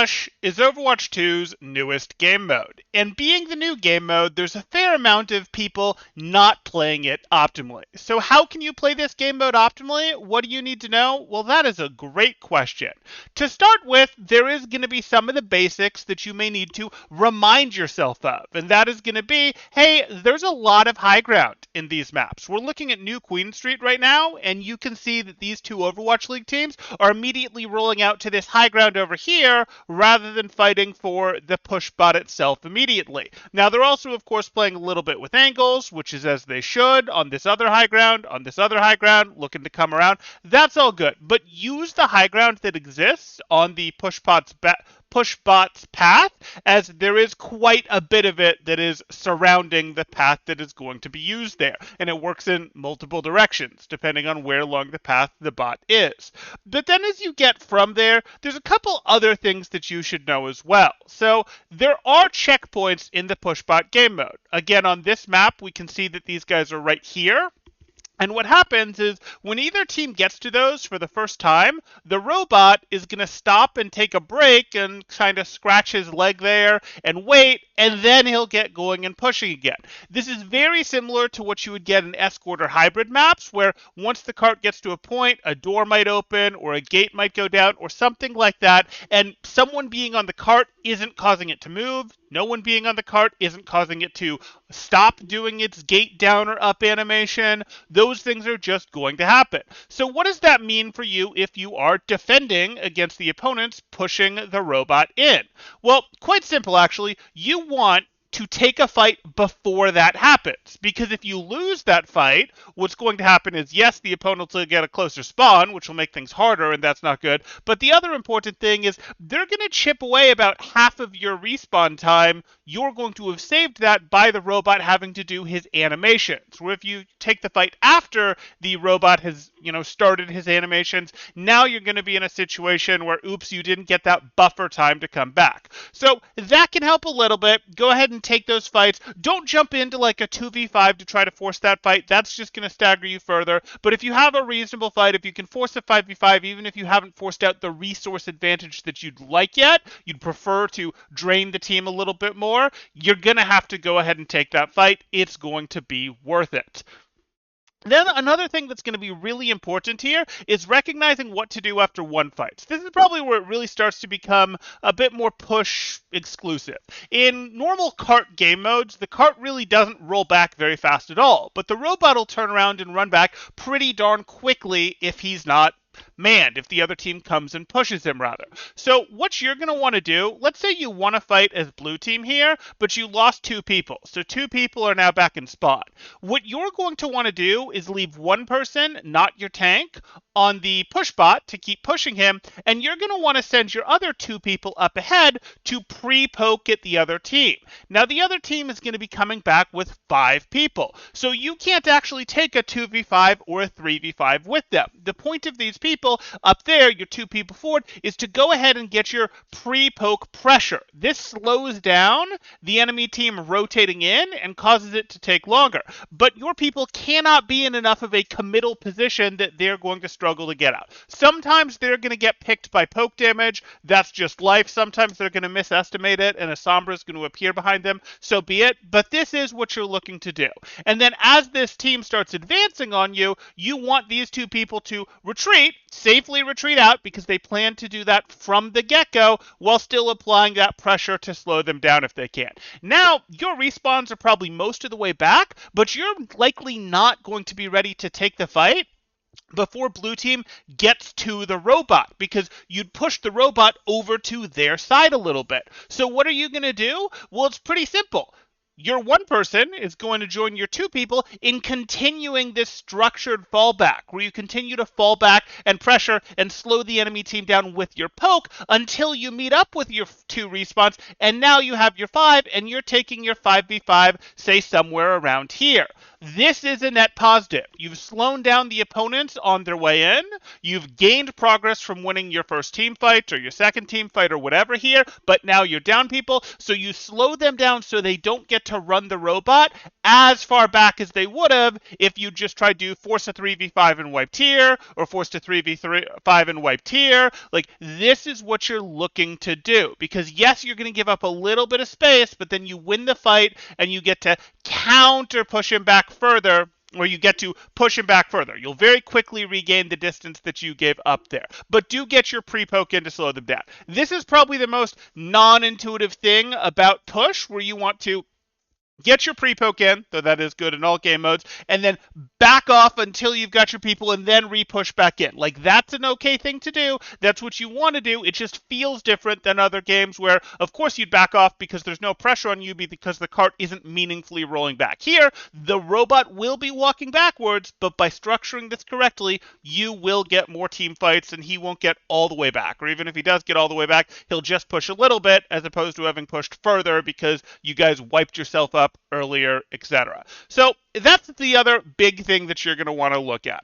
Push is Overwatch 2's newest game mode, and being the new game mode, there's a fair amount of people not playing it optimally. So how can you play this game mode optimally? What do you need to know? Well, that is a great question. To start with, there is going to be some of the basics that you may need to remind yourself of, and that is going to be, hey, there's a lot of high ground in these maps. We're looking at New Queen Street right now, and you can see that these two Overwatch League teams are immediately rolling out to this high ground over here rather than fighting for the push bot itself immediately. Now, they're also, of course, playing a little bit with angles, which is as they should, on this other high ground, looking to come around. That's all good, but use the high ground that exists on the push bot's path, as there is quite a bit of it that is surrounding the path that is going to be used there, and it works in multiple directions depending on where along the path the bot is. But then as you get from there, there's a couple other things that you should know as well. So there are checkpoints in the push bot game mode. Again, on this map, we can see that these guys are right here. And what happens is when either team gets to those for the first time, the robot is going to stop and take a break and kind of scratch his leg there and wait, and then he'll get going and pushing again. This is very similar to what you would get in escort or hybrid maps, where once the cart gets to a point, a door might open or a gate might go down or something like that, and someone being on the cart isn't causing it to move. No one being on the cart isn't causing it to stop doing its gate down or up animation. Those things are just going to happen. So what does that mean for you if you are defending against the opponents pushing the robot in? Well, quite simple actually. You want to take a fight before that happens. Because if you lose that fight, what's going to happen is, yes, the opponents will get a closer spawn, which will make things harder, and that's not good. But the other important thing is they're going to chip away about half of your respawn time. You're going to have saved that by the robot having to do his animations. Where if you take the fight after the robot has, started his animations, now you're going to be in a situation where, oops, you didn't get that buffer time to come back. So that can help a little bit. Go ahead and take those fights. Don't jump into like a 2v5 to try to force that fight. That's just going to stagger you further. But if you have a reasonable fight, if you can force a 5v5, even if you haven't forced out the resource advantage that you'd like yet, you'd prefer to drain the team a little bit more, you're going to have to go ahead and take that fight. It's going to be worth it. Then another thing that's going to be really important here is recognizing what to do after one fight. This is probably where it really starts to become a bit more push exclusive. In normal cart game modes, the cart really doesn't roll back very fast at all, but the robot will turn around and run back pretty darn quickly if he's not manned, if the other team comes and pushes him rather. So what you're going to want to do, let's say you want to fight as blue team here, but you lost two people. So two people are now back in spawn. What you're going to want to do is leave one person, not your tank, on the push bot to keep pushing him, and you're going to want to send your other two people up ahead to pre-poke at the other team. Now the other team is going to be coming back with 5 people, so you can't actually take a 2v5 or a 3v5 with them. The point of these people up there, your 2 people forward, is to go ahead and get your pre-poke pressure. This slows down the enemy team rotating in and causes it to take longer, but your people cannot be in enough of a committal position that they're going to struggle to get out. Sometimes they're going to get picked by poke damage. That's just life. Sometimes they're going to misestimate it and a Sombra is going to appear behind them. So be it. But this is what you're looking to do. And then as this team starts advancing on you, you want these 2 people to retreat, safely retreat out, because they plan to do that from the get-go while still applying that pressure to slow them down if they can. Now, your respawns are probably most of the way back, but you're likely not going to be ready to take the fight before blue team gets to the robot, because you'd push the robot over to their side a little bit. So what are you going to do? Well, it's pretty simple. Your one person is going to join your 2 people in continuing this structured fallback, where you continue to fall back and pressure and slow the enemy team down with your poke until you meet up with your 2 respawns, and now you have your 5, and you're taking your 5v5, say, somewhere around here. This is a net positive. You've slowed down the opponents on their way in. You've gained progress from winning your first team fight or your second team fight or whatever here, but now you're down people, so you slow them down so they don't get to run the robot as far back as they would have if you just tried to force a 3v5 and wipe tier, or force a 3v5 and wipe tier. Like, this is what you're looking to do, because yes, you're going to give up a little bit of space, but then you win the fight and you get to counter push him back further, or you get to push him back further. You'll very quickly regain the distance that you gave up there. But do get your pre-poke in to slow them down. This is probably the most non-intuitive thing about push, where you want to get your pre-poke in, though that is good in all game modes, and then back off until you've got your people and then re-push back in. Like, that's an okay thing to do. That's what you want to do. It just feels different than other games where, of course, you'd back off because there's no pressure on you because the cart isn't meaningfully rolling back. Here, the robot will be walking backwards, but by structuring this correctly, you will get more team fights and he won't get all the way back. Or even if he does get all the way back, he'll just push a little bit as opposed to having pushed further because you guys wiped yourself up earlier, etc. So that's the other big thing that you're going to want to look at.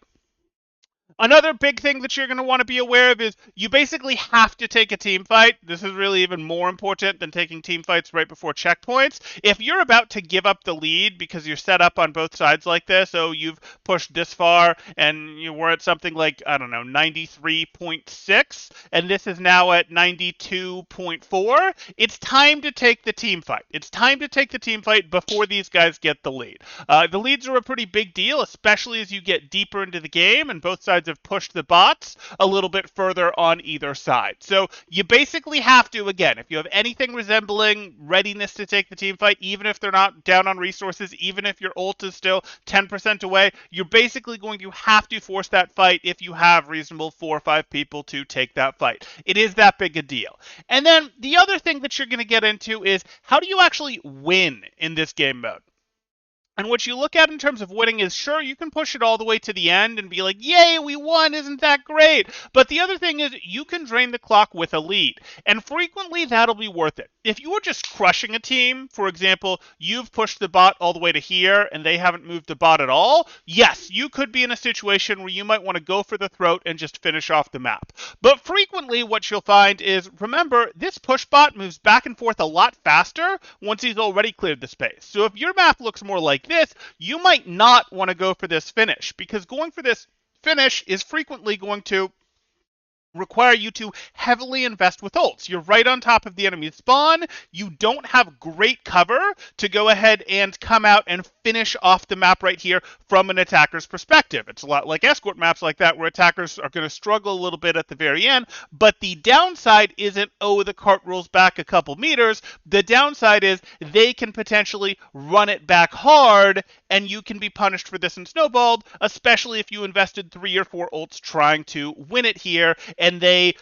Another big thing that you're going to want to be aware of is you basically have to take a team fight. This is really even more important than taking team fights right before checkpoints. If you're about to give up the lead because you're set up on both sides like this, so you've pushed this far and you were at something like, I don't know, 93.6, and this is now at 92.4, it's time to take the team fight. It's time to take the team fight before these guys get the lead. The leads are a pretty big deal, especially as you get deeper into the game and both sides have pushed the bots a little bit further on either side. So you basically have to, again, if you have anything resembling readiness to take the team fight, even if they're not down on resources, even if your ult is still 10% away, you're basically going to have to force that fight if you have reasonable 4 or 5 people to take that fight. It is that big a deal. And then the other thing that you're going to get into is, how do you actually win in this game mode? And what you look at in terms of winning is, sure, you can push it all the way to the end and be like, yay, we won, isn't that great? But the other thing is, you can drain the clock with a lead. And frequently, that'll be worth it. If you were just crushing a team, for example, you've pushed the bot all the way to here and they haven't moved the bot at all, yes, you could be in a situation where you might want to go for the throat and just finish off the map. But frequently, what you'll find is, remember, this push bot moves back and forth a lot faster once he's already cleared the space. So if your map looks more like this, you might not want to go for this finish, because going for this finish is frequently going to require you to heavily invest with ults. You're right on top of the enemy spawn. You don't have great cover to go ahead and come out and finish off the map right here from an attacker's perspective. It's a lot like escort maps like that, where attackers are going to struggle a little bit at the very end, but the downside isn't, oh, the cart rolls back a couple meters. The downside is they can potentially run it back hard, and you can be punished for this in Snowballed, especially if you invested 3 or 4 ults trying to win it here, and they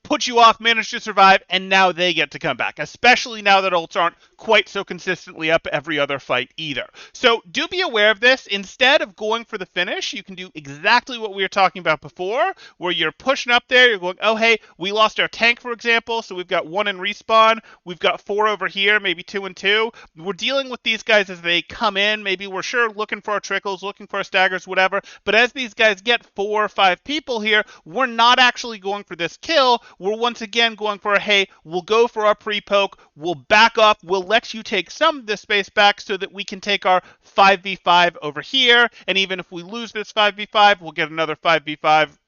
put you off, manage to survive, and now they get to come back, especially now that ults aren't quite so consistently up every other fight either. So do be aware of this. Instead of going for the finish, you can do exactly what we were talking about before, where you're pushing up there, you're going, oh, hey, we lost our tank, for example, so we've got 1 in respawn, we've got 4 over here, maybe 2 and 2. We're dealing with these guys as they come in. Maybe we're sure looking for our trickles, looking for our staggers, whatever, but as these guys get 4 or 5 people here, we're not actually going for this kill. We're once again going for a, hey, we'll go for our pre-poke, we'll back up, we'll let you take some of the space back so that we can take our 5v5 over here, and even if we lose this 5v5, we'll get another 5v5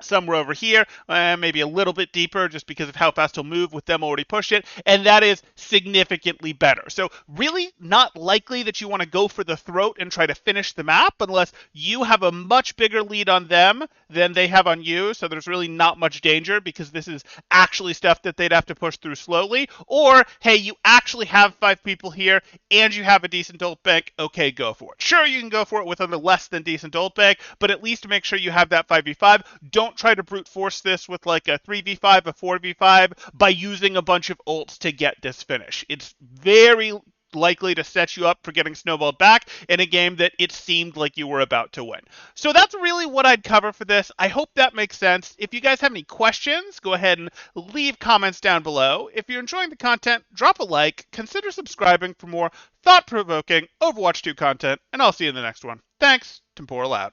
somewhere over here, maybe a little bit deeper just because of how fast he'll move with them already pushed it, and that is significantly better. So really not likely that you want to go for the throat and try to finish the map unless you have a much bigger lead on them than they have on you, so there's really not much danger because this is actually stuff that they'd have to push through slowly, or, hey, you actually have 5 people here and you have a decent ult bank, okay, go for it. Sure, you can go for it with a less than decent ult bank, but at least make sure you have that 5v5. Don't try to brute force this with like a 3v5, a 4v5 by using a bunch of ults to get this finish. It's very likely to set you up for getting snowballed back in a game that it seemed like you were about to win. So that's really what I'd cover for this. I hope that makes sense. If you guys have any questions, go ahead and leave comments down below. If you're enjoying the content, drop a like, consider subscribing for more thought-provoking Overwatch 2 content, and I'll see you in the next one. Thanks, Temporal out.